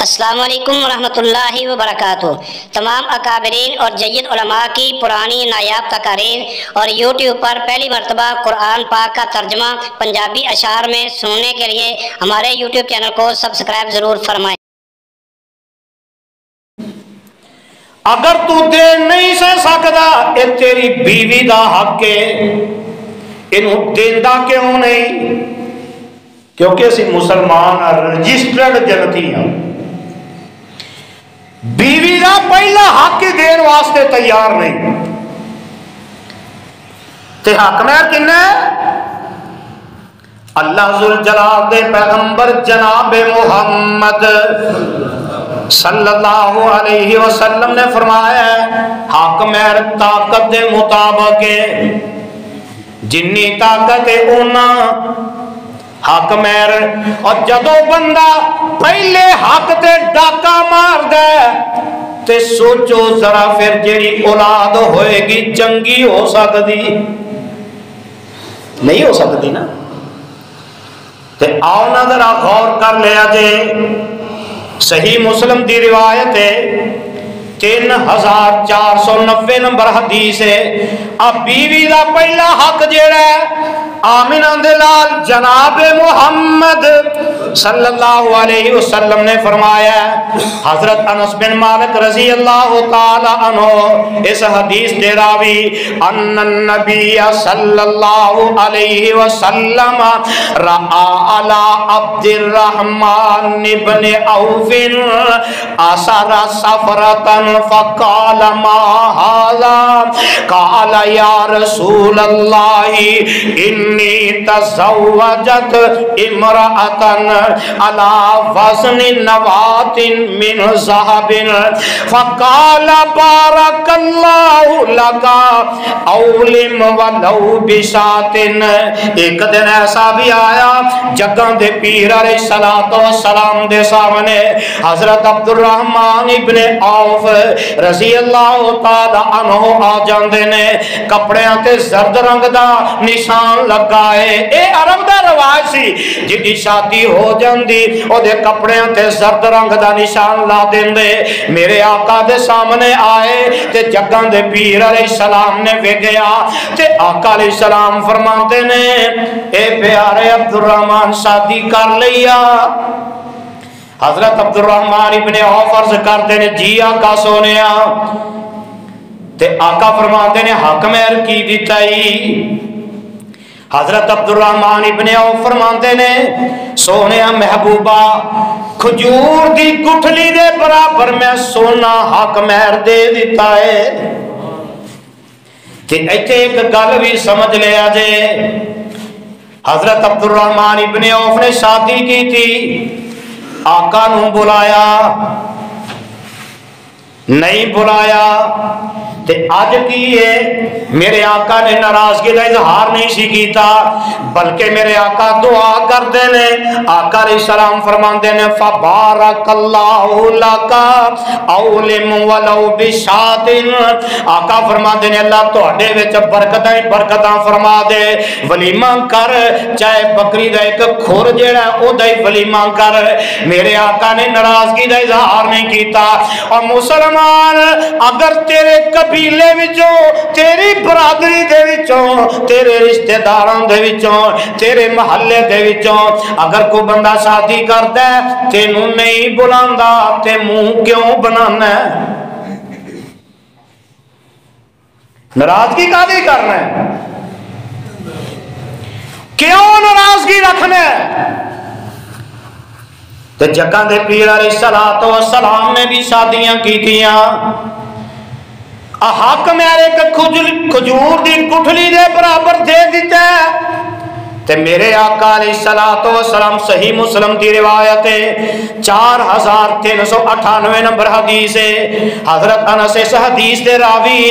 السلام علیکم ورحمۃ اللہ وبرکاتہ۔ تمام اکابرین اور جید علماء کی پرانی نایاب تقاریر اور یوٹیوب پر پہلی مرتبہ قرآن پاک کا ترجمہ پنجابی اشعار میں سننے کے لیے ہمارے یوٹیوب چینل کو سبسکرائب ضرور فرمائیں۔ اگر تو دے نہیں سہ سکتا اے تیری بیوی دا حق ہے، انہوں دیندہ کیوں نہیں؟ کیونکہ اسی مسلمان رجسٹرڈ جنتی ہیں، بیوی دا پہلا حق دین واسطے تیار نہیں۔ تے حق میں کن ہے؟ اللہ ذوالجلال دے پیغمبر جناب محمد صلی اللہ علیہ وسلم نے فرمایا ہے حق مہر طاقت دے مطابق ہے، جنی طاقت ہے اونا حق مہر۔ اور جدو بندہ پہلے حق تے ڈاکا مار دے تے سوچو ذرا پھر جیڑی اولاد ہوئے گی چنگی ہو سکتی نہیں ہو سکتی نا؟ تے آؤ نا ذرا غور کر لیا جے، صحیح مسلم دی روایت ہے 3490 نمبر حدیث ہے۔ اب بیوی دا پہلا حق جیڑا ہے آمنہ دلال جناب محمد صلی اللہ علیہ وسلم نے فرمایا ہے، حضرت انس بن مالک رضی اللہ تعالی عنہ اس حدیث دے راوی ان النبی صلی اللہ علیہ وسلم رعا علی عبد الرحمن بن عوف اثر سفرتن فقال ما هذا قال یا رسول اللہ انی تزوجت امرأتن علی وزن نوات من ذهب فقال بارک اللہ لگا اولم ولو بشات۔ ایک دن ایسا بھی آیا جگہ دے پیر علیہ السلام دے سامنے حضرت عبد الرحمن ابن عوف رضی اللہ تعالی عنہ آ جاندے نے، کپڑے تے زرد رنگ دا نشان لگائے۔ اے عرب دا رواج سی جدی شادی ہو جاندی او دے کپڑے تے زرد رنگ دا نشان لا دیندے۔ میرے آقا دے سامنے آئے تے جگہ دے پیر علیہ السلام نے ویکھیا تے آقا علیہ السلام فرماتے نے اے پیارے عبد الرحمن شادی کر لیا؟ حضرت عبد الرحمن ابن عوف عرض کرتے نے جی آقا سونیا۔ تے آقا فرماتے نے حق مہر کی دیتائی؟ حضرت عبد الرحمن ابن عوف فرماتے نے سونیا محبوبہ کھجور دی گٹھلی دے برابر میں سونا حق مہر دے دیتا ہے۔ تے ایتھے ایک گل بھی سمجھ لیا جے، حضرت عبد الرحمن ابن عوف نے شادی کی تھی، آقا نو بلایا نہیں بلایا تے آج کی ہے میرے آقا نے ناراضگی کا اظہار نہیں سی کیتا بلکہ میرے آقا دعا کرتے نے۔ آقا علیہ السلام فرماندے نے فبارک اللہ لکا اولم ولو بشات۔ آقا فرماندے نے اللہ تواڈے وچ برکتاں ہی برکتاں فرما دے، ولیمہ کر چاہے بکری دا ایک کھور جیڑا ہے او دا ہی ولیمہ کر۔ میرے آقا نے ناراضگی کا اظہار نہیں کیتا۔ اور مسلمان اگر تیرے قبیلے وچوں تیری برادری دے وچوں تیرے رشتہ داراں دے وچوں تیرے محلے دے وچوں اگر کوئی بندہ شادی کردا ہے تینوں نہیں بلاندا تے منہ کیوں بنانا ہے؟ ناراضگی کادی کرنا ہے؟ کیوں ناراضگی رکھنا ہے؟ تو جگہ دے پیر علیہ السلام نے بھی شادیاں کی تھیاں، حق میرے کھجور دی گٹھلی دے برابر دے دیتا ہے۔ تے میرے آقا علیہ السلام صحیح مسلم دی روایت ہے 4398 نمبر حدیث ہے۔ حضرت انس اس حدیث دے راوی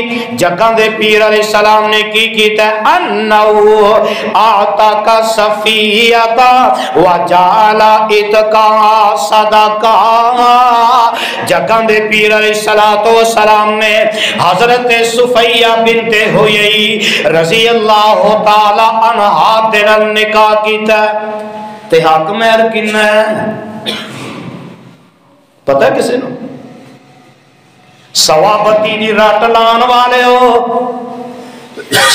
جگہ دے پیر علیہ السلام نے کی کیتا ہے انہو اعتق صفیتا وجعل اتقا صدقا۔ جگہ دے پیر علیہ السلام نے حضرت صفیہ بنت حیی رضی اللہ تعالی عنہا دے نکاح کیتا تے حق مہر کنا ہے؟ پتہ کسے نو؟ سوا بتی دی رٹ لان والے ہو،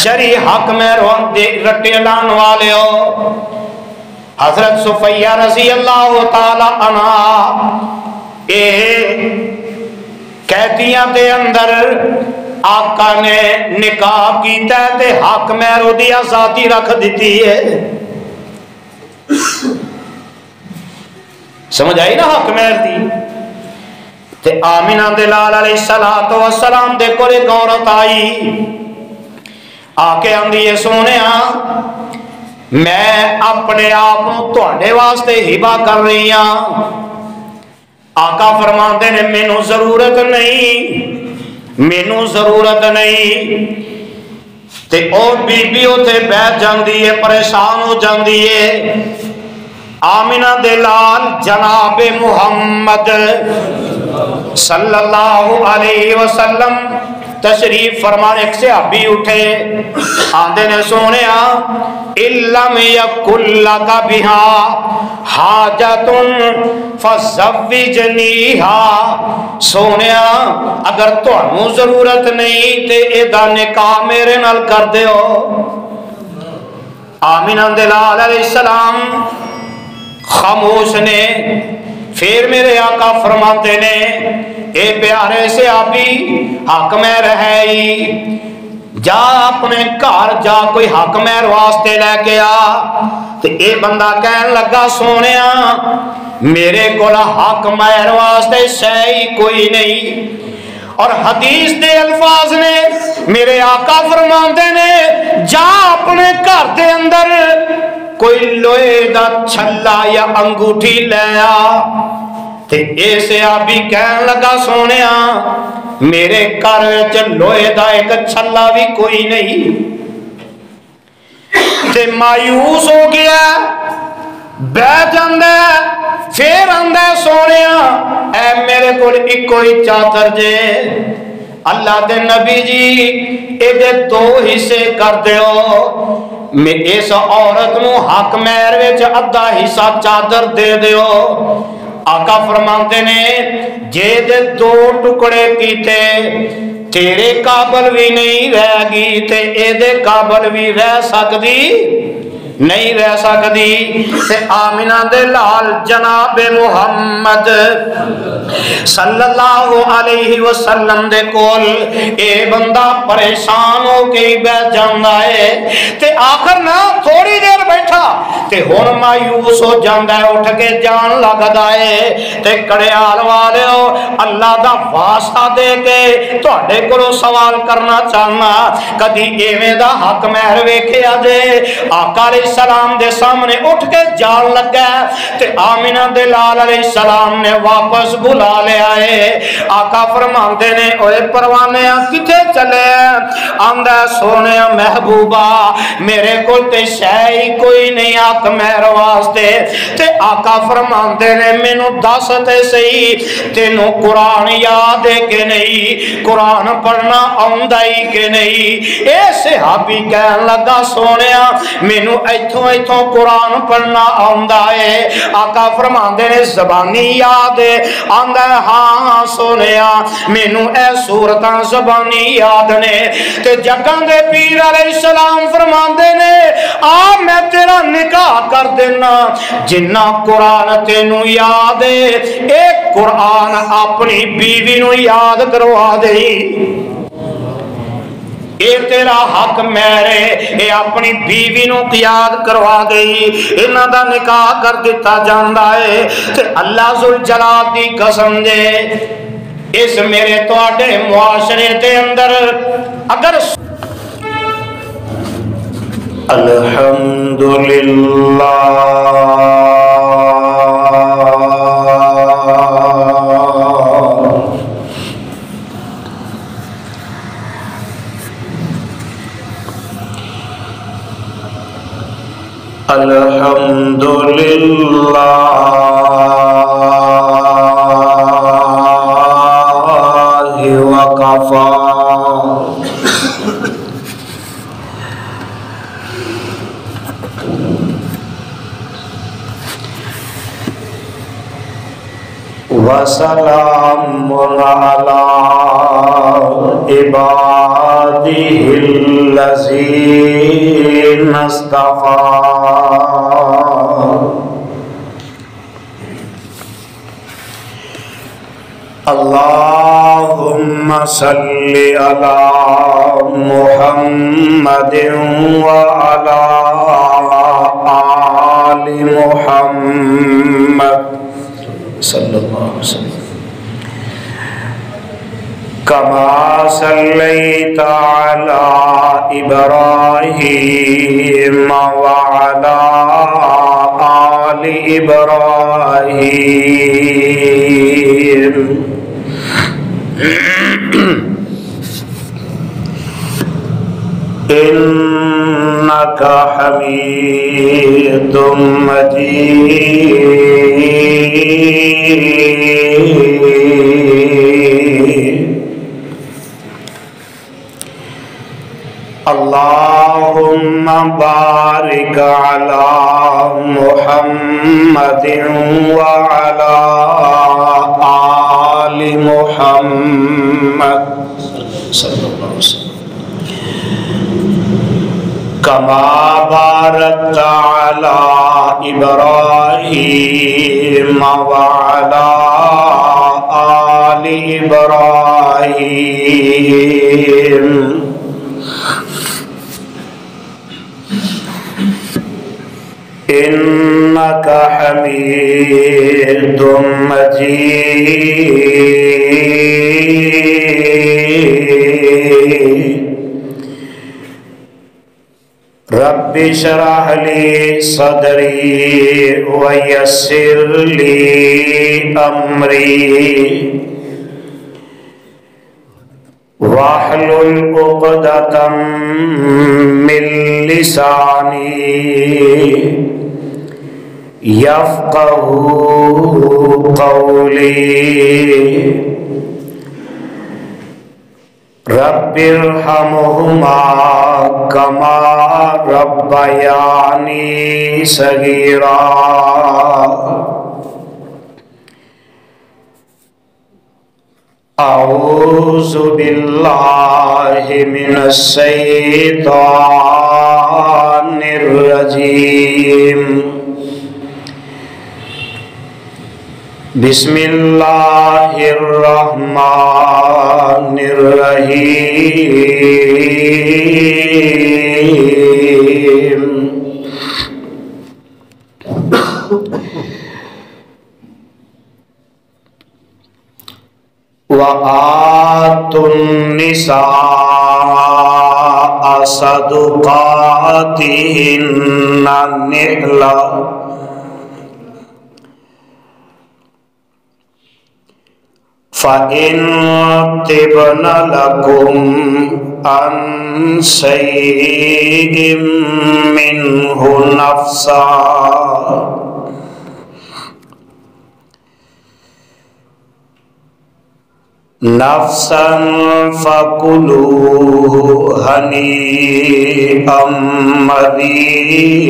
شرع حق میں رٹے لان والے ہو۔ حضرت صفیہ رضی اللہ تعالی عنہ قیدیاں دے اندر آقا نے نکاح کیتا ہے تے حق مہر دی آزادی رکھ دیتی ہے۔ سمجھ آئی نا حق مہر دی؟ تے آمینہ دے لال علیہ السلام دے کولے ایک عورت آئی، آ کے آندی ہے سونیا میں اپنے آپ تواڈے واسطے ہبہ کر رہی ہاں۔ آقا فرماندے نے مینوں ضرورت نہیں، مینوں ضرورت نہیں۔ تے او بی بی اوتھے بیٹھ جاندی ہے، پریشان ہو جاندی ہے۔ آمینہ دے لال جناب محمد صلی اللہ علیہ وسلم تشریف فرمان ایک صحابی اٹھے، آندے نے سونیا اِلَّمْ يَكُنْ لَكَ بِهَا حَاجَةٌ فَزَوِّجْنِيهَا۔ سونیا اگر تانوں ضرورت نہیں تے ایدا نکاح میرے نال کر دیو۔ آمینہ دے لال علیہ السلام خاموش نے، پھر میرے آقا فرماتے نے اے پیارے سے آبی حق میں رہی، جا اپنے گھر جا کوئی حق مہر واسطے لے کے آ۔ تے اے بندہ کہن لگا سونیا میرے کولا حق مہر واسطے شے کوئی نہیں۔ اور حدیث دے الفاظ نے میرے آقا فرماندے نے جا اپنے گھر دے اندر کوئی لوہے دا چھلا یا انگوٹھی لے آ۔ تے اے صحابی کہن لگا سونیا میرے گھر وچ لوہے دا ایک چھلا بھی کوئی نہیں۔ تے مایوس ہو گیا، بیٹھ جاندا ہے، پھر آندا ہے سونیا اے میرے کول اکو ہی چادر جے، اللہ دے نبی جی اے دے دو حصے کر دیو، میں اس عورت نو حق مہر وچ ادھا حصہ چادر دے دیو۔ آقا فرماتے نے جے دے دو ٹکڑے کیتے تیرے قابل بھی نہیں رہ گی تے اے دے قابل بھی رہ سکتی نہیں رہ سکتی۔ تے آمینہ دے لال جناب محمد صلی اللہ علیہ وسلم دے کول اے بندہ پریشان ہو کے بیٹھ جاندا ہے۔ تے آخر نہ تھوڑی دیر بیٹھا تے ہن مایوس ہو جاندا ہے، اٹھ کے جان لگدا ہے۔ تے کڑیال والےو اللہ دا واسطہ دے کے تواڈے کولوں سوال کرنا چاہنا، کدی ایویں دا حق مہر ویکھیا جے؟ آقا علیہ السلام دے سامنے اٹھ کے جان لگا تے آمینہ دے لال علیہ السلام نے واپس بلا لے آئے۔ آقا فرماندے نے اوے پروانیاں کتے چلے؟ آندا سونے محبوبہ میرے کول تے شے ہی کوئی نہیں حق مہر واسطے۔ تے آقا فرماندے نے مینوں دس تے صحیح تینوں قرآن یاد ہے کہ نہیں، قرآن پڑھنا آندا ہی کہ نہیں؟ اے صحابی کہن لگا سونیا مینوں ایتھوں ایتھوں قرآن پڑھنا آندا ہے۔ آقا فرماندے نے زبانی یاد ہے؟ آندا ہے ہاں سونیا مینوں اے سورتاں زبانی یاد نے۔ تے جگاں دے پیر علیہ السلام فرماندے نے آ میں تیرا نکاح کر دینا جنہ قرآن تینوں یاد ہے اے قرآن اپنی بیوی نو یاد کروا دے۔ اے تیرا حق میرے اے اپنی بیوی نو یاد کروا گئی، انہاں دا نکاح کر دیتا جاندا ہے۔ تے اللہ ذوالجلال دی قسم دے اس میرے تواڈے معاشرے دے اندر اگر الحمدللہ الحمدللہ وکفا وسلام على عباده الذين اصطفى اللهم صل على محمد وعلى آل محمد صلی اللہ علیہ وسلم كما صليت على إبراهيم وعلى آل إبراهيم إنك حميد مجيد اللهم بارك على محمد وعلى آل محمد صلی اللہ علیہ وسلم كما باركت على إبراهيم وعلى آل إبراهيم إنك حميد مجيد رب اشرح لي صدري ويسر لي أمري واحلل عقدة من لساني يفقه قولي رب ارحمهما كما ربياني صغيرا أعوذ بالله من الشيطان الرجيم بسم اللہ الرحمن الرحیم وَآتُوا النِّسَاءَ صَدُقَاتِهِنَّ نِحْلَةً فَإِن طِبْنَ لَكُمْ عَن شَيْءٍ مِّنْهُ نَفْسًا فَكُلُوهُ هَنِيئًا مَرِيئًا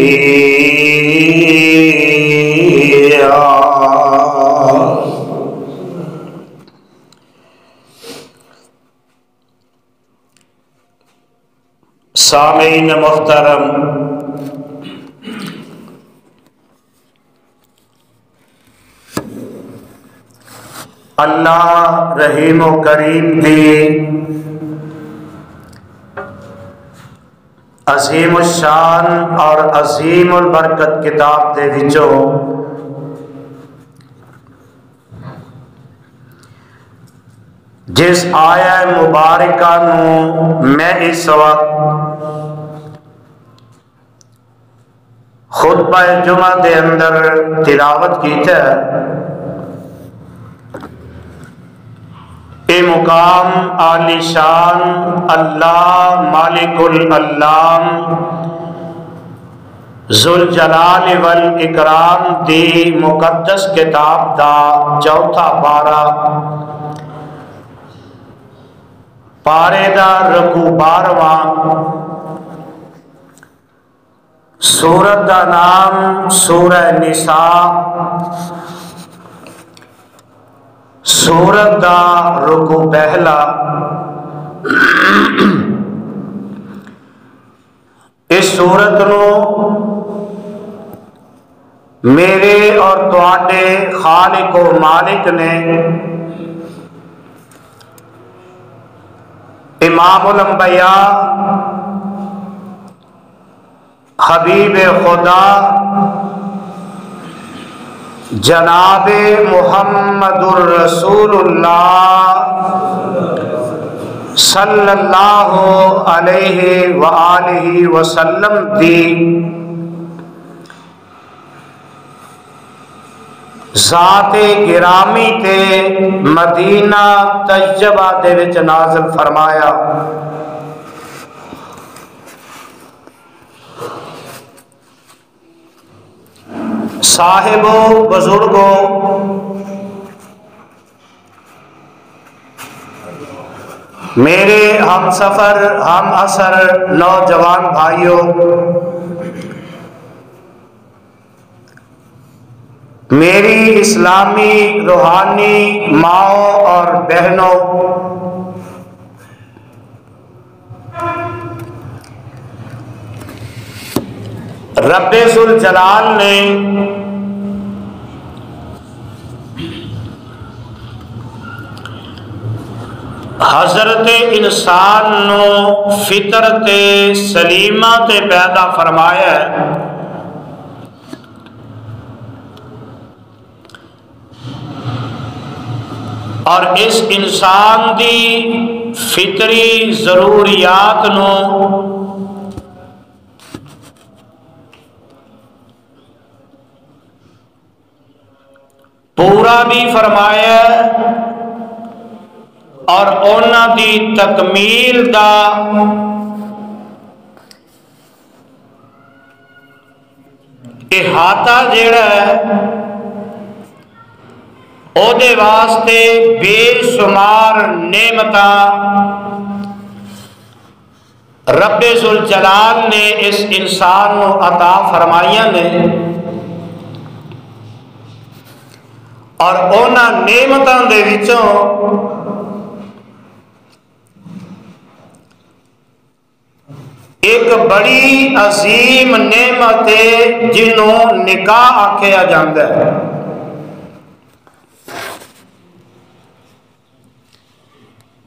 سامعین محترم، اللہ رحیم و کریم دی عظیم الشان اور عظیم البرکت کتاب دے وچوں جس آیہ مبارکہ نو میں اس وقت خطبہ جمعہ دے اندر تلاوت کیتا ہے، اے مقام عالی شان اللہ مالک الالام ذوالجلال والاکرام دی مقدس کتاب دا چوتھا پارہ، پارے دا رکوع 12واں، سورت دا نام سورہ نساء، سورت دا رکو پہلا اس سورت نو میرے اور تواڈے خالق و مالک نے امام الانبیاء حبیب خدا جناب محمد الرسول اللہ صلی اللہ علیہ وآلہ وسلم دی ذات گرامی تے مدینہ طیبہ دے وچ نازل فرمایا۔ صاحبو، بزرگوں، میرے ہم سفر ہم اثر نوجوان بھائیوں، میری اسلامی روحانی ماؤں اور بہنوں، رب ذوالجلال نے حضرت انسان نو فطرت سلیمہ تے پیدا فرمایا ہے، اور اس انسان دی فطری ضروریات نو پورا بھی فرمایا اور اونا دی تکمیل دا احاطہ جیڑا ہے او دے واسطے بے شمار نعمتاں رب ذوالجلال نے اس انسان کو عطا فرمائیاں نے، اور اونا نعمتاں دے وچوں ایک بڑی عظیم نعمت ہے جنوں نکاح آکھیا جاندا ہے۔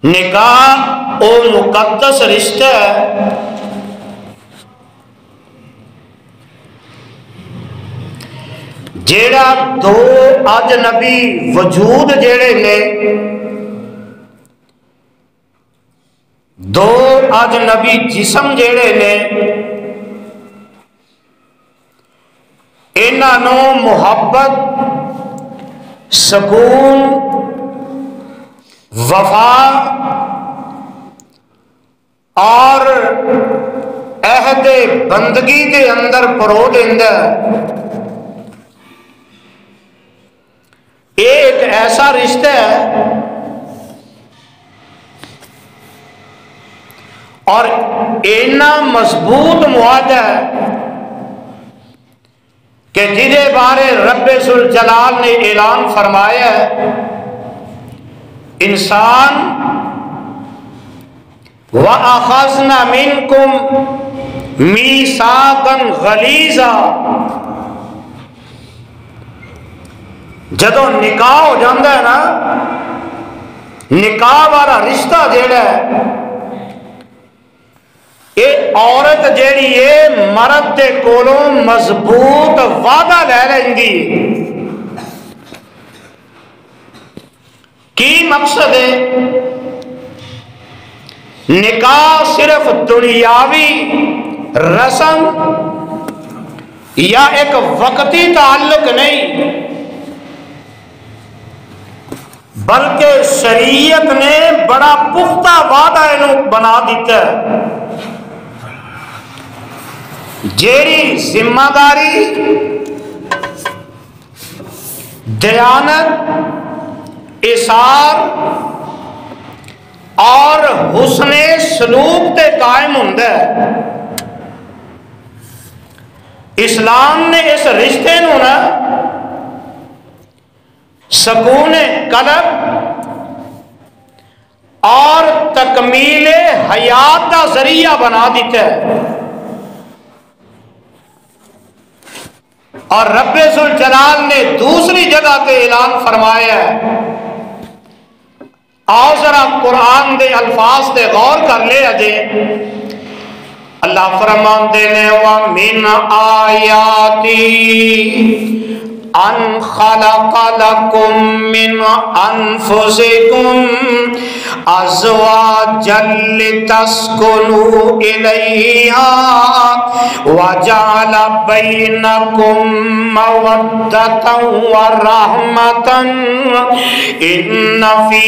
نکاح او مقدس رشتہ ہے جیڑا دو اجنبی وجود جیڑے نے، دو اجنبی جسم جیڑے نے، انہاں نو محبت، سکون، وفا اور عہد بندگی دے اندر پرو دیندا ہے۔ یہ ایک ایسا رشتہ ہے اور اتنا مضبوط معاہدہ ہے کہ جدے بارے رب ذوالجلال نے اعلان فرمایا ہے، انسان وَأَخَذْنَا مِنْكُمْ مِيثَاقًا غَلِيظًا، جدو نکاح ہو جاندہ ہے نا، نکاح والا رشتہ جیڑا ہے، یہ عورت جیڑی ہے مرد دے کولوں مضبوط وعدہ لے لینگی۔ کی مقصد ہے؟ نکاح صرف دنیاوی رسم یا ایک وقتی تعلق نہیں، بلکہ شریعت نے بڑا پختہ وعدہ انہوں بنا دیتا ہے، جیڑی ذمہ داری، دیانت، اثار اور حسن سلوک تے قائم ہوندا ہے۔ اسلام نے اس رشتے نو نا سکون قلب اور تکمیل حیات کا ذریعہ بنا دیتا ہے. اور رب ذوالجلال نے دوسری جگہ تے اعلان فرمایا ہے. آؤ ذرا قرآن دے الفاظ تے غور کر لے اجے. اللہ فرماندے نے وَمِنْ آیَاتِهِ ان خلق لکم من انفسکم ازواجا لتسکنوا الیہا وجعل بینکم مودۃ ورحمۃ ان فی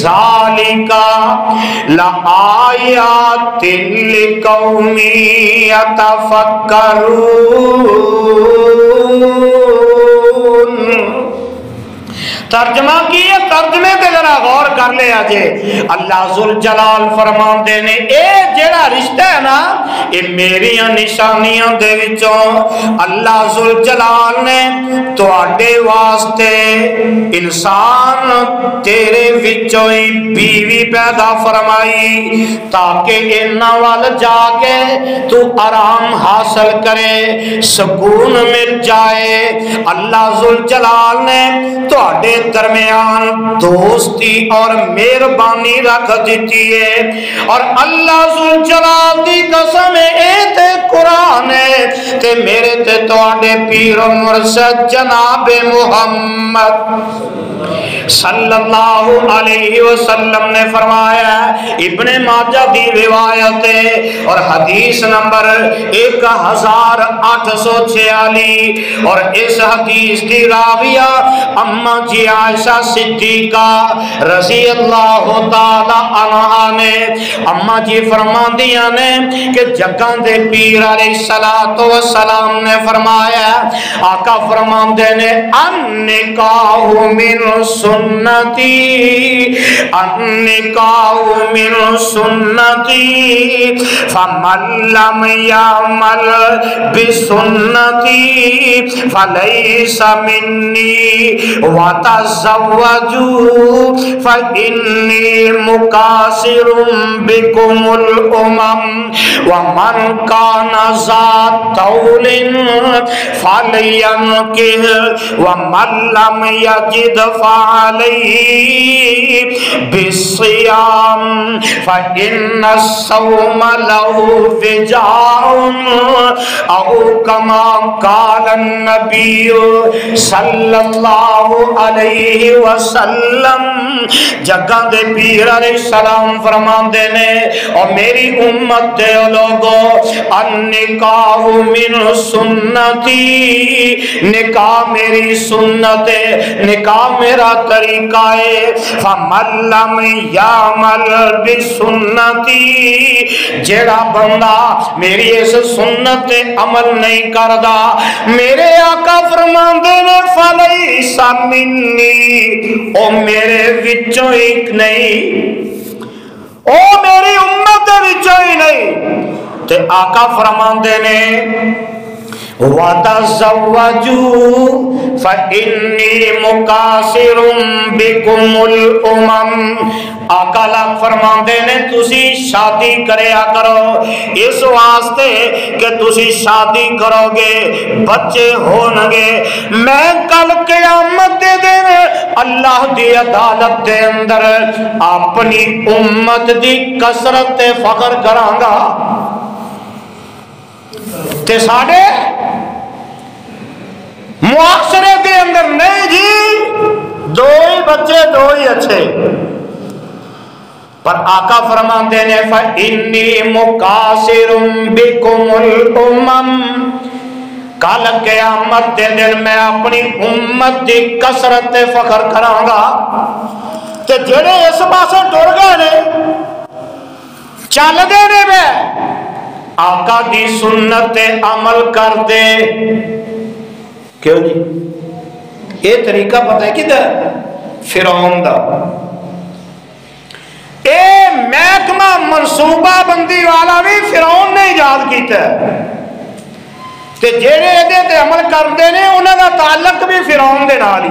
ذالک لآیات لقوم یتفکرون. ترجمہ کیے ترجمے تے ذرا غور کر لے اجے. اللہ ذوالجلال فرماندے نے اے جڑا رشتہ ہے نا اے میری نشانیاں دے وچوں اللہ ذوالجلال نے تواڈے واسطے انسان تیرے وچوں ہی بیوی پیدا فرمائی تاکہ انہاں وال جا کے تو آرام حاصل کرے, سکون مل جائے. اللہ ذوالجلال نے تواڈے درمیان دوستی اور مہربانی رکھ دیتی ہے. اور اللہ ذوالجلال دی قسم اے تے قرآن ہے تے میرے تے تواڈے پیر و مرشد جناب محمد صلی اللہ علیہ وسلم نے فرمایا. ابن ماجہ دی روایت ہے اور حدیث نمبر 1846. اور اس حدیث کی راویہ اما جی عائشہ صدیقہ رضی اللہ تعالی عنہا نے اما جی فرماندیاں نے کہ جگہ دے پیر علیہ السلام نے فرمایا, آقا فرماندے نے النکاح من سنتی النکاح من سنتی فمن لم یعمل بسنتی فلیس منی وتزوجوا فإني مكاثر بكم الأمم ومن كان ذا طول فلينكح ومن لم يجد فعليه بالصيام فإن الصوم له وجاء أو كما قال النبي صلی اللہ علیہ وسلم. جگہ دے پیر علیہ السلام فرماندے نے اور میری امت دے لوگو النکاح من سنتی, نکاح میری سنت ہے, نکاح میرا طریقہ ہے. فمن لم یعمل بسنتی, جیڑا بندہ میری اس سنت عمل نہیں کردا میرے آقا فرماندے نے فلیس منی, او میرے وچوں ایک نہیں, او میری امت دے وچوں ہی نہیں. تے آقا فرماندے نے وَتَزَوَّجُوا فَإِنِّي مُكَاثِرٌ بِكُمُ الْأُمَمْ. آقا لاکھ فرماندے نے تسی شادی کریا کرو اس واسطے کہ تسی شادی کرو گے بچے ہونگے, میں کل قیامت دے دن اللہ دی عدالت دے اندر اپنی امت دی کثرت فخر کرانگا. تے ساڑے معاشرے کے اندر نہیں جی دو ہی بچے دو ہی اچھے, پر آقا فرماندے نے فَإِنِّي مُكَاثِرٌ بِكُمُ الْأُمَمْ, کل قیامت دے دن میں اپنی امت دی کثرت فخر کراں گا. تے جڑے اس پاسے ٹر گئے نے چل دے نے میں آقا دی سنت عمل کر دے. کیوں جی یہ طریقہ پتہ ہے کدھر؟ فرعون دا. اے محکمہ منصوبہ بندی والا بھی فرعون نے ایجاد کیتا ہے تے جڑے ادے تے عمل کردے نے انہاں دا تعلق بھی فرعون دے نال ہی.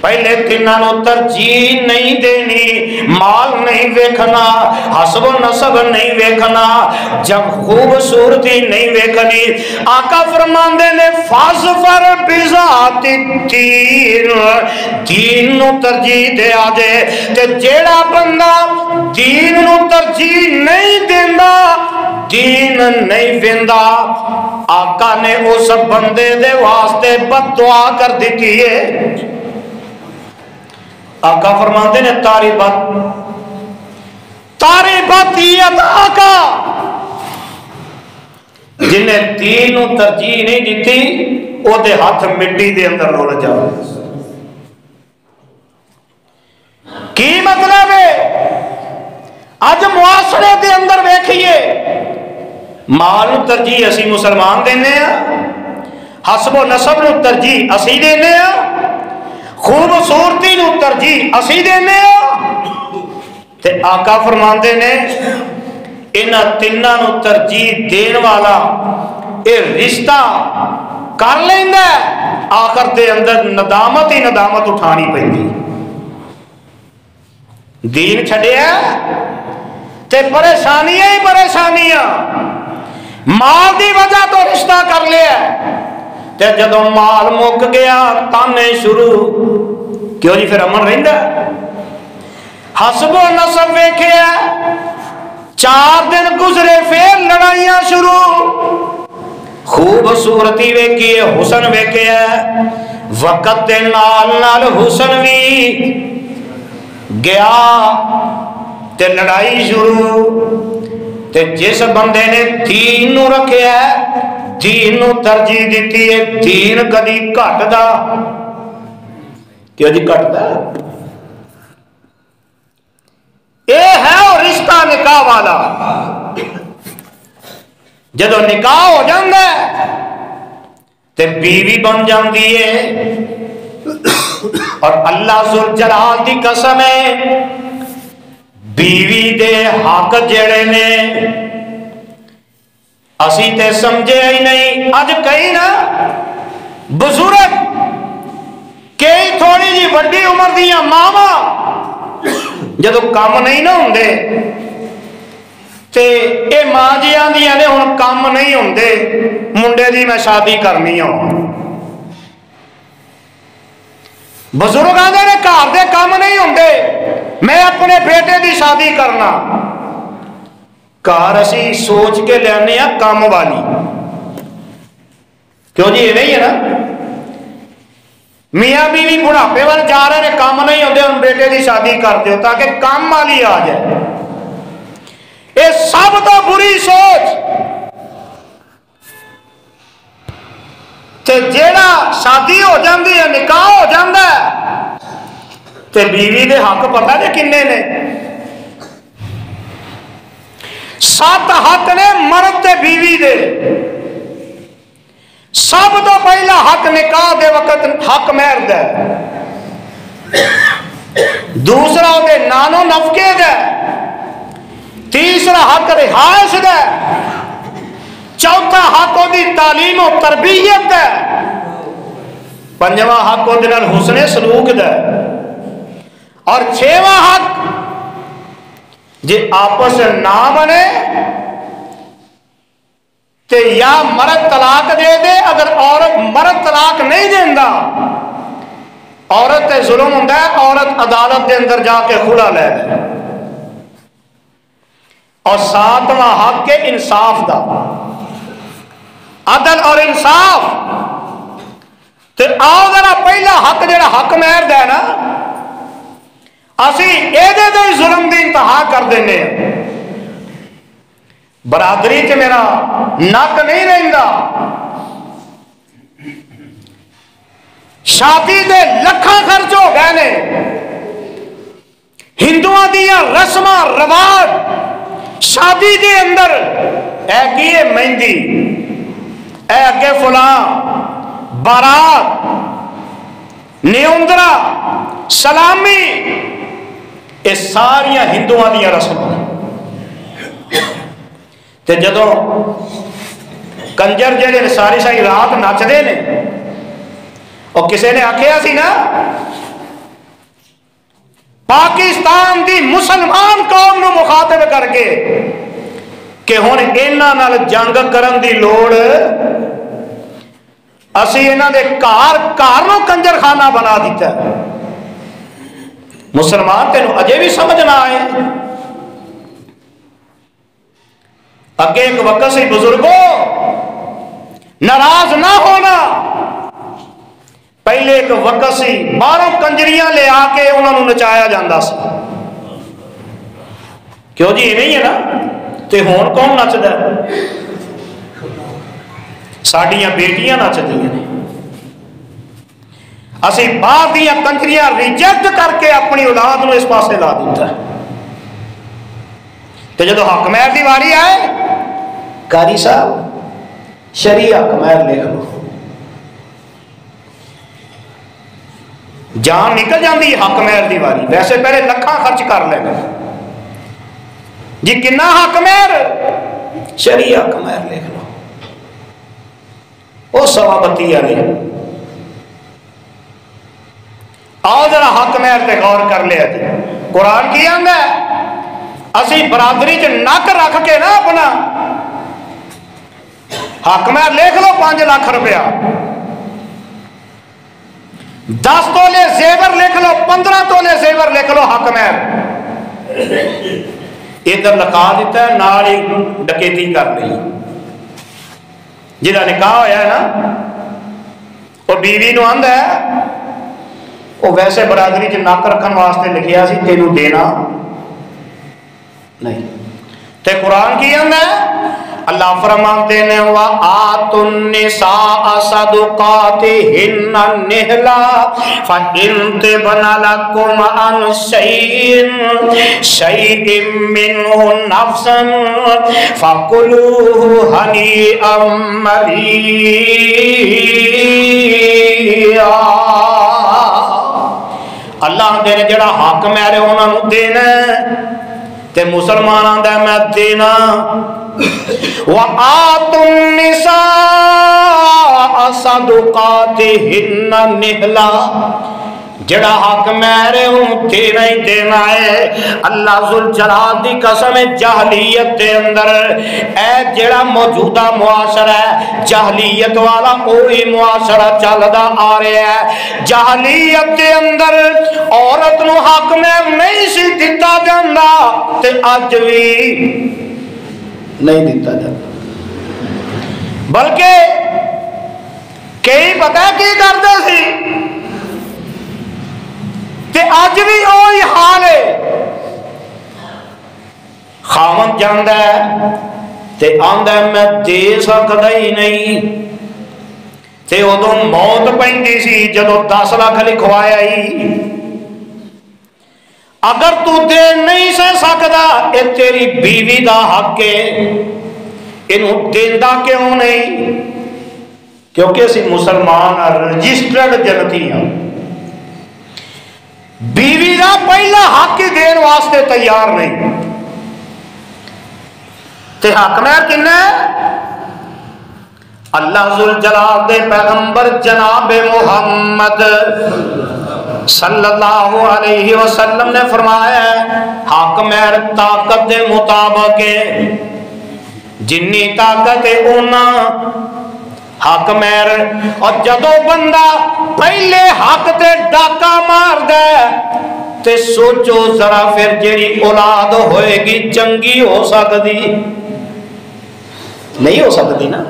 پہلے تینوں ترجیح نہیں دینی، مال نہیں ویکھنا، حسب و نسب نہیں ویکھنا، جب خوبصورتی نہیں ویکھنی۔ آقا فرماندے نے فاظفر بذات الدین، دین نو ترجیح دے آجے۔ تے جیڑا بندہ دین نو ترجیح نہیں دیندا، دین نہیں ویندا، آقا نے اس بندے دے واسطے بد دعا کر دیتی ہے۔ آقا فرماتے نے تاری باتیت آقا، جنہیں دین نو ترجیح نہیں دیتی او دے ہاتھ مٹی دے اندر رول جاؤ۔ کی مطلب ہے؟ آج معاشرے دے اندر ویکھئے مال نو ترجیح اسی مسلمان دینے ہیں، حسب و نسب نو ترجیح اسی دینے ہیں، خوبصورتی نو ترجیح اسی دینے ہیں۔ تے آقا فرماندے نے انہاں تیناں نو ترجیح دین والا اے رشتہ کر لیندا ہے، آخر دے اندر ندامت ہی ندامت اٹھانی پیندی۔ دین چھڈیا تے پریشانیاں ہی پریشانیاں، مال دی وجہ تو رشتہ کر لیا تے جدو مال مک گیا تانے شروع، کیوں جی پھر امن رہندا؟ حسب و نسب ویکھیا 4 دن گزرے پھر لڑائیاں شروع، خوبصورتی ویکھی ہے، حسن ویکھیا وقت دے نال نال حسن بھی گیا تے لڑائی شروع۔ تے جس بندے نے دین نو رکھیا ہے، دین نو ترجیح دیتی ہے، دین کدی گھٹ دا کیوں جی گھٹ دا؟ اے ہے وہ رشتہ نکاح والا، جدو نکاح ہو جاندہ ہے تے بیوی بن جاندی ہے، اور اللہ ذوالجلال دی قسم ہے بیوی دے حق جڑے نے اسی تے سمجھے ہی نہیں۔ اج کئی نا بزرگ کئی تھوڑی جی وڈی عمر دیاں ماما جدو کام نہیں نہ ہوندے تے اے ماں جی آندیاں نے ہن کام نہیں ہوندے، منڈے دی میں شادی کرنی ہوں۔ بزرگ آندے نے گھر دے کام نہیں ہوندے، میں اپنے بیٹے دی شادی کرنا۔ کار اسی سوچ کے لیانے ہیں کام والی، کیوں جی یہ نہیں ہے نا؟ میاں بیوی بڑھاپے وال جا رہے ہیں، کام نہیں ہوندے، ہم بیٹے دی شادی کر دیو تاکہ کام والی آ جائے۔ یہ سب تو بری سوچ۔ تے جیڑا شادی ہو جاندی ہے، نکاح ہو جاندہ ہے تے بیوی دے حق پتہ دے کنے نے؟ 7 حق نے مرد تے بیوی دے۔ سب تو پہلا حق نکاح دے وقت حق مہر دے، دوسرا دے نانو نفقے دے، تیسرا حق رہائش دے، چوتھا حق دی تعلیم و تربیت دے، پنجواں حق دے نال حسن سلوک دے، اور 6واں حق جے آپس نہ بنے تے یا مرد طلاق دے دے، اگر عورت مرد طلاق نہیں دیندہ عورت تے ظلم ہوندہ ہے، عورت عدالت دے اندر جا کے خلا لے دے۔ اور 7واں حق کے انصاف دا، عدل اور انصاف۔ تے آؤ ذرا پہلا حق جڑا حق مہر دے نا، اسی اے دے دے ظلم دی انتہا کر دینے ہیں۔ برادری چ میرا نک نہیں رہندا، شادی دے لکھاں خرچ ہو گئے نے، ہندوؤں دیاں رسماں رواج شادی دے اندر اے کیے مہندی، اے اگے فلاں، بارات، نیوندرا، سلامی، یہ ساریاں ہندوؤں دیاں رسماں۔ تے جدو کنجر جڑے ساری ساری رات نچدے نے، اور کسے نے آکھیا سی نا پاکستان دی مسلمان قوم نو مخاطب کر کے کہ ہن انہاں نال جنگ کرن دی لوڑ، اسی انہاں دے گھر نو کنجر خانہ بنا دیتا ہے۔ مسلمان تینوں اجے بھی سمجھ نہ آئے؟ اگے ایک وقت سی بزرگوں، ناراض نہ ہونا، پہلے ایک وقت سی باہروں کنجریاں لے آ کے انہوں نے نچایا جاندہ سی، کیوں جی نہیں ہے نا؟ تے ہون کون نچدا ہے؟ ساڈیاں بیٹیاں نچدیاں نے، اسی باہر دیاں کنجریاں ریجیکٹ کر کے اپنی اولاد نو اس پاسے لا دیتا ہے۔ تو جدو حق مہر دی واری آئے، قاری صاحب شرعی حق مہر لکھ لو، جان نکل جاندی حق مہر دی واری، ویسے پہلے لکھاں خرچ کر لینا جی، کنا حق مہر؟ شرعی حق مہر لکھ لو، وہ 32 والے آؤ ذرا حق مہر تے غور کر لیا جی۔ قرآن کی آندا ہے اسی برادری چ نک رکھ کے نا اپنا حق مہر لکھ لو 5 لاکھ روپیہ، 10 تولے زیور لکھ لو، 15 تولے زیور لکھ لو حق مہر، ادھر لکھا دیتا ہے، نال ہی ڈکیتی کر لی۔ جہاں نکاح ہویا ہے نا، وہ بیوی نو آندا ہے وہ ویسے برادری چ نک رکھن واسطے لکھیا سی، تینوں دینا نہیں۔ تے قرآن کی آندا ہے، اللہ فرماتے ہیں وَآتُوا النِّسَاءَ صَدُقَاتِهِنَّ نِحْلًا فَإِن طِبْنَ لَكُمْ عَنْ شَيْءٍ مِّنْهُ نَفْسًا فَكُلُوهُ هَنِيئًا مَرِيئًا۔ اللہ دے جڑا حق مہر ہے انہاں نوں دینا تے مسلماناں دا میں دینا۔ وَآتُوا النِّسَاءَ صَدُقَاتِهِنَّ نِحْلًا، جڑا حق مہر ہوں دینا ہی دینا ہے۔ اللہ ذوالجلال دی قسم جاہلیت دے اندر اے جڑا موجودہ معاشرہ ہے، جاہلیت والا کوئی معاشرہ چلدا آ رہا ہے۔ جاہلیت دے اندر عورت نو حق مہر نہیں سی دتا جاندا تے اج بھی نہیں دیتا جاتا، بلکہ کئی پتہ کی کرتے سی تے اج بھی وہی حال ہے۔ خاوند جاندا ہے تے آندا ہے میں دے سکدا ہی نہیں، تے ادوں موت پیندی سی جدوں 10 لاکھ لکھوایا ہی، اگر تو دے نہیں سے سکدا اے تیری بیوی دا حق ہے، انہوں دیندا کیوں نہیں؟ کیونکہ اسی مسلمان رجسٹرڈ جنتی ہیں، بیوی دا پہلا حق ہی دین واسطے تیار نہیں۔ تے حق مہر کنا ہے؟ اللہ ذوالجلال دے پیغمبر جناب محمد صلی اللہ علیہ وسلم نے فرمایا ہے حق مہر طاقت دے مطابق ہے، جنی طاقت ہے اونا حق مہر۔ اور جدو بندہ پہلے حق تے ڈاکا مار دے تے سوچو ذرا پھر جیڑی اولاد ہوئے گی چنگی ہو سکتی نہیں؟ ہو سکتی نا؟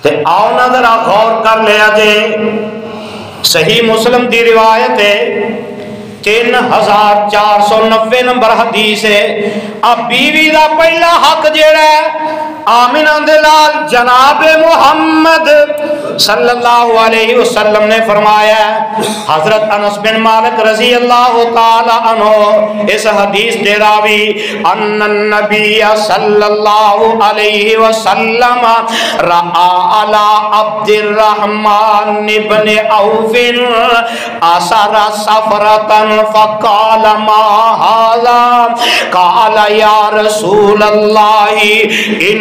تے آؤ نا ذرا غور کر لیا جے، صحیح مسلم دی روایت ہے 3490 نمبر حدیث ہے، اب بیوی دا پہلا حق جیڑا ہے آمنہ دے لال جناب محمد صلی اللہ علیہ وسلم نے فرمایا ہے۔ حضرت انس بن مالک رضی اللہ تعالی عنہ اس حدیث دے راوی ان النبی صلی اللہ علیہ وسلم رعا علی عبد الرحمن بن عوف اثر سفرتن فقال ما هذا قال یا رسول اللہ ان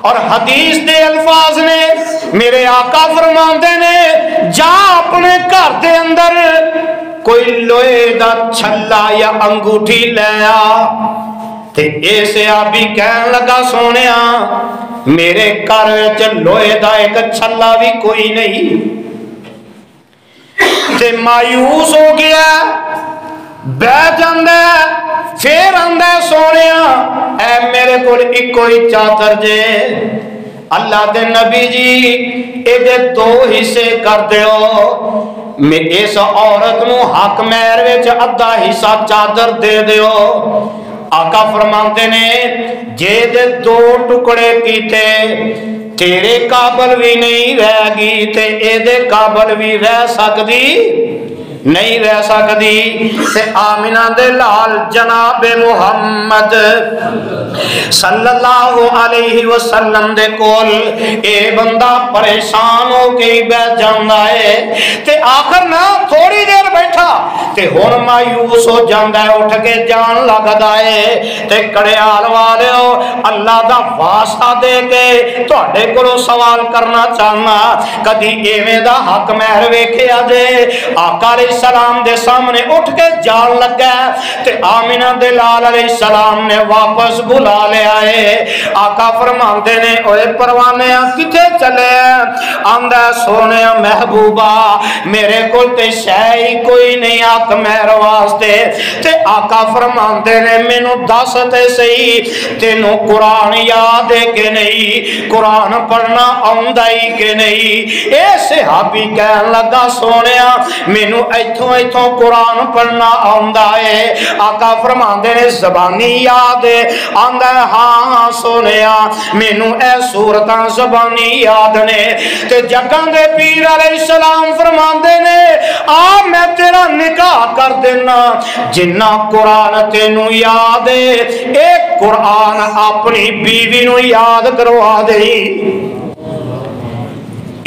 اور حدیث دے الفاظ نے میرے آقا فرماندے نے جا اپنے گھر دے اندر کوئی لوہے دا چھلا یا انگوٹھی لے آ تے اے صحابی کہن لگا سونیا میرے گھر وچ لوہے دا ایک چھلا بھی کوئی نہیں تے مایوس ہو گیا بیٹھ جاندے پھر آندے سونیا اے میرے کول ایک ہی چادر جے اللہ دے نبی جی اے دے دو حصے کر دیو میں اس عورت نو حق مہر وچ ادھا حصہ چادر دے دیو آقا فرماتے نے جے دے دو ٹکڑے کیتے تیرے قابل بھی نہیں رہ گی تے اے دے قابل بھی رہ سکدی نہیں رہ سکتی تے آمینہ دے لال جناب محمد صلی اللہ علیہ وسلم دے کول اے بندہ پریشان ہو کے بیٹھ جاندا ہے تے آخر نہ تھوڑی دیر بیٹھا تے ہن مایوس ہو جاندا ہے اٹھ کے جان لگدا ہے تے کڑیال والیو اللہ دا واسطہ دے کے تواڈے کولوں سوال کرنا چاہنا کدی ایویں دا حق مہر ویکھیا جے آقا علیہ السلام دے سامنے اٹھ کے جان لگا تے آمینہ دے لال علیہ السلام نے واپس بلا لے آئے آقا فرماندے نے اوے پروانے کتے چلے آندہ سونے محبوبہ میرے کول تے شے کوئی نہیں حق مہر واسطے تے آقا فرماندے نے مینوں دس تے صحیح تینوں قرآن یاد ہے کہ نہیں قرآن پڑھنا آندا ہی کہ نہیں اے صحابی کہن لگا سونیا مینوں ایتھوں ایتھوں قرآن پڑھنا آندا ہے آقا فرماندے نے زبانی یاد ہے آندا ہے ہاں سونیا مینوں اے سورتاں زبانی یاد نے تے جگاں دے پیر علیہ السلام فرماندے نے آ میں تیرا نکاح کر دینا جنہ قرآن تینوں یاد ہے اے قرآن اپنی بیوی نو یاد کروا دے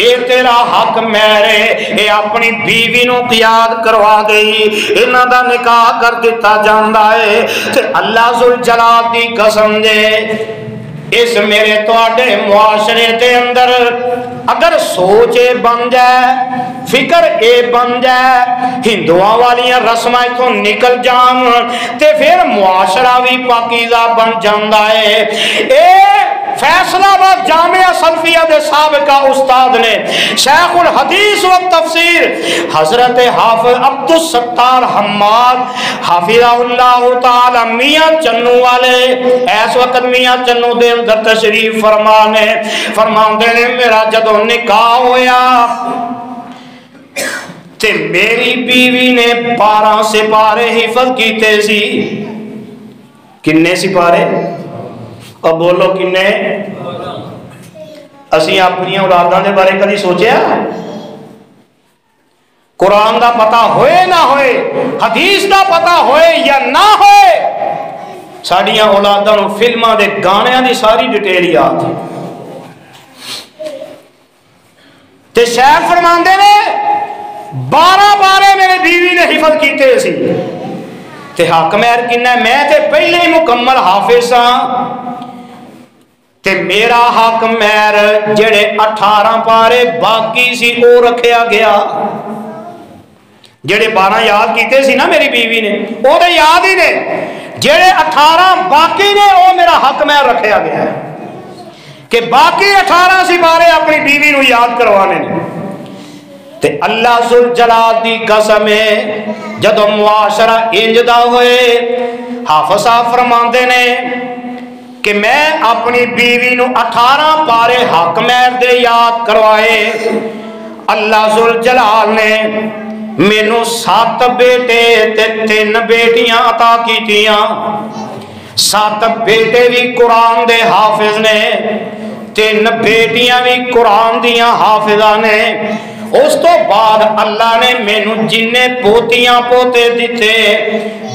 اے تیرا حق میرے اے اپنی بیوی نو یاد کروا گئی انہاں دا نکاح کر دیتا جاندا ہے تے اللہ ذوالجلال دی قسم دے اس میرے تواڈے معاشرے دے اندر اگر سوچ اے بن جائے فکر اے بن جائے ہندوؤں والیاں رسماں تو نکل جان تے پھر معاشرہ بھی پاکیزہ بن جاندا ہے اے فیصلہ آباد جامعہ سلفیہ دے سابقہ استاد نے شیخ الحدیث و تفسیر حضرت حافظ عبدالستار حماد حافظہ اللہ تعالی میاں چنو والے اس وقت میاں چنو دے اندر تشریف فرماندے نے میرا جدو نکاح ہویا تے میری بیوی نے 12 سپارے حفظ کیتے سی کنے سپارے اور بولو کنے اسی اپنی اولاداں دے بارے کدی سوچیا قرآن دا پتہ ہوئے نہ ہوئے حدیث دا پتہ ہوئے یا نہ ہوئے ساڑیاں اولاداں نو فلماں دے گانیاں دی ساری ڈیٹیل یاد ہے تے شیخ فرماندے نے 12 بارے میرے بیوی نے حفظ کیتے سی تے حق مہر کنا میں تے پہلے ہی مکمل حافظ ہاں تے میرا حق مہر جڑے 18 پارے باقی سی او رکھیا گیا جڑے 12 یاد کیتے سی نا میری بیوی نے او تے یاد ہی نے جڑے 18 باقی نے او میرا حق مہر رکھیا گیا ہے کہ باقی 18 سپارے اپنی بیوی نو یاد کروانے نے تے اللہ ذوالجلال دی قسم ہے جدو معاشرہ انجدہ ہوئے حافظ صاحب فرماندے نے کہ میں اپنی بیوی نو 18 پارے حق مہر دے یاد کروائے اللہ ذوالجلال نے مینوں 7 بیٹے تے 3 بیٹیاں عطا کیتیاں 7 بیٹے بھی قرآن دے حافظ نے 3 بیٹیاں بھی قرآن دیاں حافظہ نے اس تو بعد اللہ نے مینوں جننے پوتیاں پوتے دیتے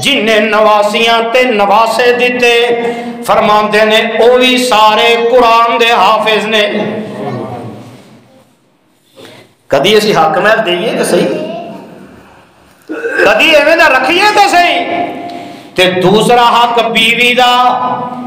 جننے نواسیاں تے نواسے دیتے فرماندے نے او بھی سارے قرآن دے حافظ نے کدی اسی حق مہر دئیے کہ صحیح کدی ایویں دا رکھیے تے صحیح تے دوسرا حق بیوی دا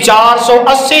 480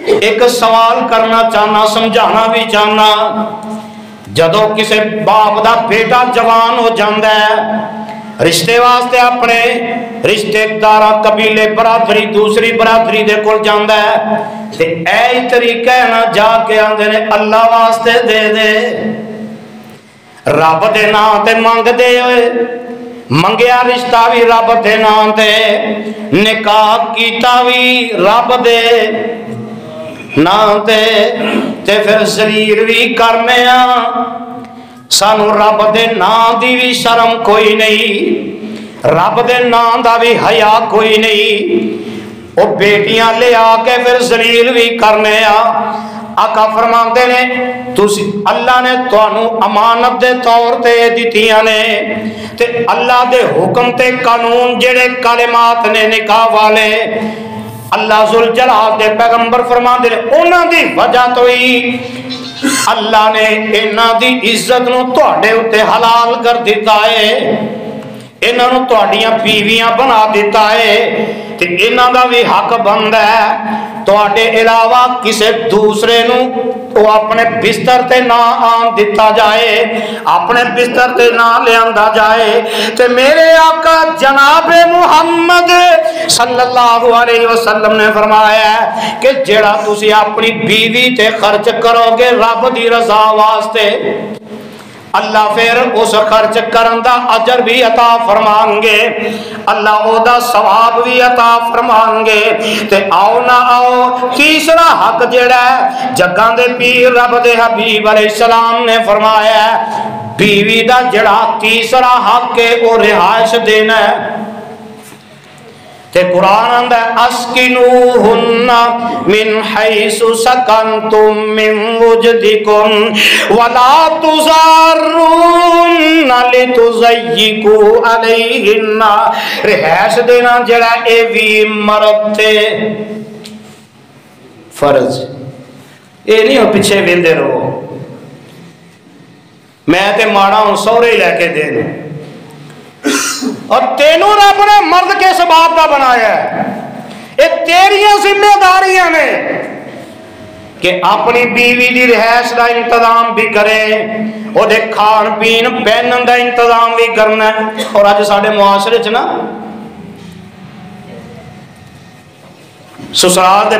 ایک سوال کرنا چاہنا سمجھانا بھی چاہنا جدو کسی باپ دا بیٹا جوان ہو جاندہ ہے رشتے واسطے اپنے رشتے دارا قبیلے برادری دوسری برادری دے کول جاندہ ہے تے اے طریقہ ہے نا جا کے آندے نے اللہ واسطے دے دے رب دے نام تے منگ دے ہوئے منگیا رشتہ بھی رب دے نام تے نکاح کیتا بھی رب دے نام تے پھر ذلیل بھی کرنے سانو رب دے نام دی بھی شرم کوئی نہیں رب دے نام دا بھی حیا کوئی نہیں وہ بیٹیاں لے آ کے پھر ذلیل بھی کرنے آقا فرماندے نے اللہ نے تانوں امانت دے طور تے دتیاں نے تے اللہ دے حکم تے قانون جڑے کلمات نے نکاح والے اللہ ذوالجلال دے پیغمبر فرماندے نے انہاں دی وجہ تو ہی اللہ نے انہاں دی عزت نو تواڈے اوتے حلال کر دیتا ہے انہاں نو تواڈیاں بیویاں بنا دیتا ہے تے انہاں دا بھی حق بندا ہے تواڈے علاوہ کسے دوسرے نو وہ اپنے بستر تے نہ آن دیتا جائے اپنے بستر تے نہ لے آندا جائے تے میرے آقا جناب محمد صلی اللہ علیہ وسلم نے فرمایا ہے کہ جڑا تسی اپنی بیوی تے خرچ کرو گے رب دی رضا واسطے اللہ پھر اس خرچ کرن دا اجر بھی عطا فرمان گے اللہ او دا ثواب بھی عطا فرمان گے تے آؤ نہ آؤ تیسرا حق جڑا ہے جگاں دے پیر رب دے حبیب علیہ السلام نے فرمایا ہے بیوی دا جڑا تیسرا حق ہے وہ رہائش دینا ہے تے قرآن اندہ اسکنوہن من حیث سکنتم من وجدکم ولا تزارون لتزیکو علیہن رہائش دینا جڑا اے وی مرد تے فرض اے نہیں ہو پیچھے ویندے رہو میں تے ماڑا ہوں سورے لے کے دے دوں اور تینوں رب نے مرد کے سباب کا بنایا ہے یہ تیریاں ذمہ داریاں نے کہ اپنی بیوی دی رہائش کا انتظام بھی کرے وہ دے کھان پین پہنن کا انتظام بھی کرنا ہے اور آج ساڑھے معاشرے چ نا سسرال دے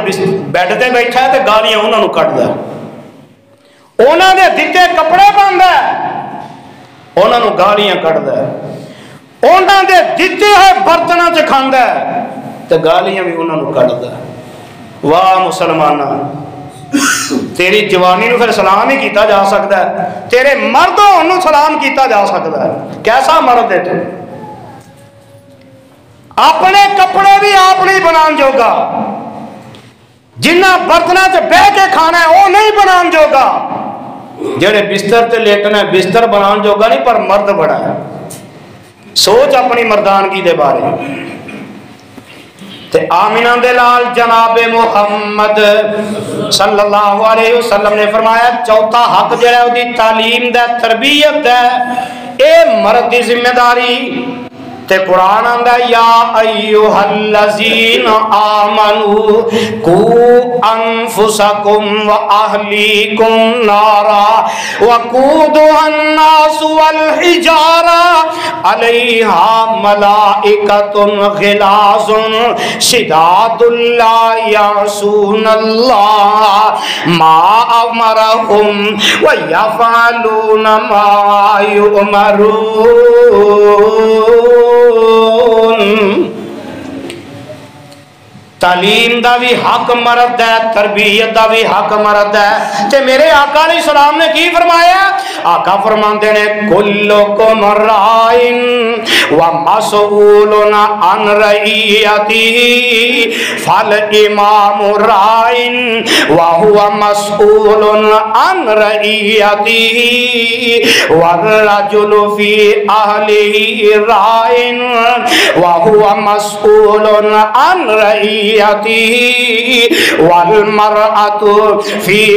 بیڈ تے بیٹھا ہے تے گالیاں انہوں نے کٹ دا انہوں نے دیتے کپڑے پہندا ہے انہوں نے گالیاں کٹ دا انہوں نے دیتے ہوئے برتنہ سے کھاندا ہے تو گالیاں بھی انہوں نے کٹ دا واہ مسلمانہ تیری جوانی نو پھر سلام ہی کیتا جا سکتا ہے تیرے مردوں انہوں سلام کیتا جا سکتا ہے کیسا مرد ہے تو اپنے کپڑے بھی آپ نہیں بنان جوگا جنہ برتنہ سے بہ کے کھانا ہے وہ نہیں بنان جوگا جڑے بستر تے لیٹنا ہے بستر بنان جوگا نہیں پر مرد بڑا ہے سوچ اپنی مردانگی دے بارے تے آمینہ دے لال جناب محمد صلی اللہ علیہ وسلم نے فرمایا چوتھا حق جو ہے دی تعلیم دے تربیت دے اے مرد دی ذمہ داری تے قرآن آندہ یا ایوہ الذین آمنوا قو انفسکم و اہلیکم نارا وقودها الناس والحجارہ علیہا ملائکۃ غلاظ شداد لا یعصون اللہ ما امرہم ویفعلون ما یؤمرون تعلیم دا بھی حق مرد ہے تربیت دا بھی حق مرد ہے تے میرے آقا علیہ السلام نے کی فرمایا آقا فرماندے نے کلکم رائن ومسئولن عن رعیتہ فالامام رائن وہو مسئول عن رعیتہ والرجل فی اہلہ رائن وہو مسئول عن رعیتہ والمرأة في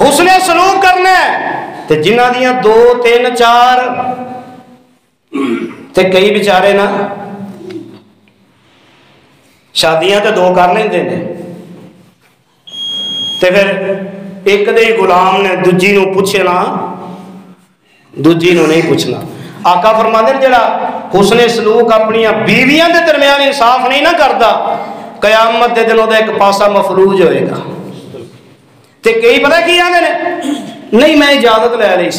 حسن سلوک کرنا ہے تے جنہ دیاں 2 3 4 تے کئی بیچارے نا شادیاں تے 2 کر لیندے نے تے پھر ایک دے غلام نے دوجی نو پوچھنا دوجی نو نہیں پوچھنا. آقا فرماندے نے جڑا حسن سلوک اپنی بیویاں دے درمیان انصاف نہیں نہ کردا قیامت دے دن دا ایک پاسا مفلوج ہوئے گا. تے کئی پتہ کی آندے نے نہیں میں اجازت لے لی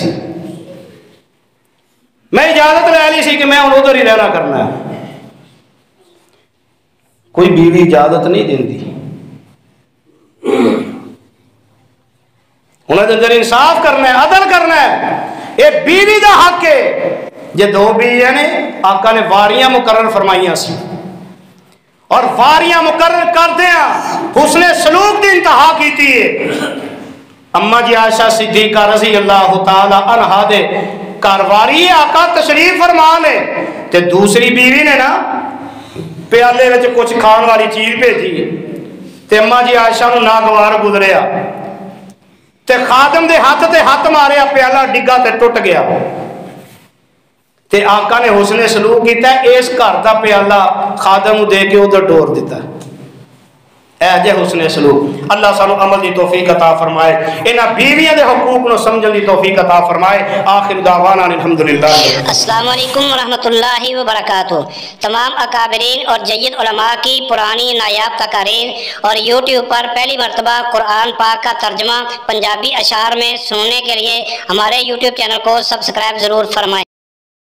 سی کہ میں ہن ادھر ہی رہنا کرنا ہے. کوئی بیوی اجازت نہیں دیندی. انہاں دے اندر انصاف کرنا ہے عدل کرنا ہے. یہ بیوی دا حق ہے. جے 2 بیویاں نے آقا نے واریاں مقرر فرمائیاں سی اور واریاں مقرر کردیاں حسن سلوک دی انتہا کیتی ہے. اما جی عائشہ صدیقہ رضی اللہ تعالی عنہا دے کارواری آقا تشریف فرما لے تے دوسری بیوی نے نا پیالے وچ کچھ کھان والی چیز بھیجی تے اما جی عائشہ نو ناگوار گزریا تے خادم دے ہاتھ ماریا پیالہ ڈگا تے ٹوٹ گیا تے آقا نے حسن سلوک کیتا ہے اس گھر دا پیالہ خادم دے کے ادھر ڈور دیتا ہے. اے جے حسن سلوک. اللہ سانو عمل دی توفیق عطا فرمائے. انہاں بیویاں دے حقوق نو سمجھن دی توفیق عطا فرمائے. آخر دعوانا الحمدللہ. السلام علیکم ورحمۃ اللہ وبرکاتہ. تمام اکابرین اور جید علماء کی پرانی نایاب تقاریر اور یوٹیوب پر پہلی مرتبہ قرآن پاک کا ترجمہ پنجابی اشعار میں سننے کے لیے ہمارے یوٹیوب چینل کو سبسکرائب ضرور فرمائیں.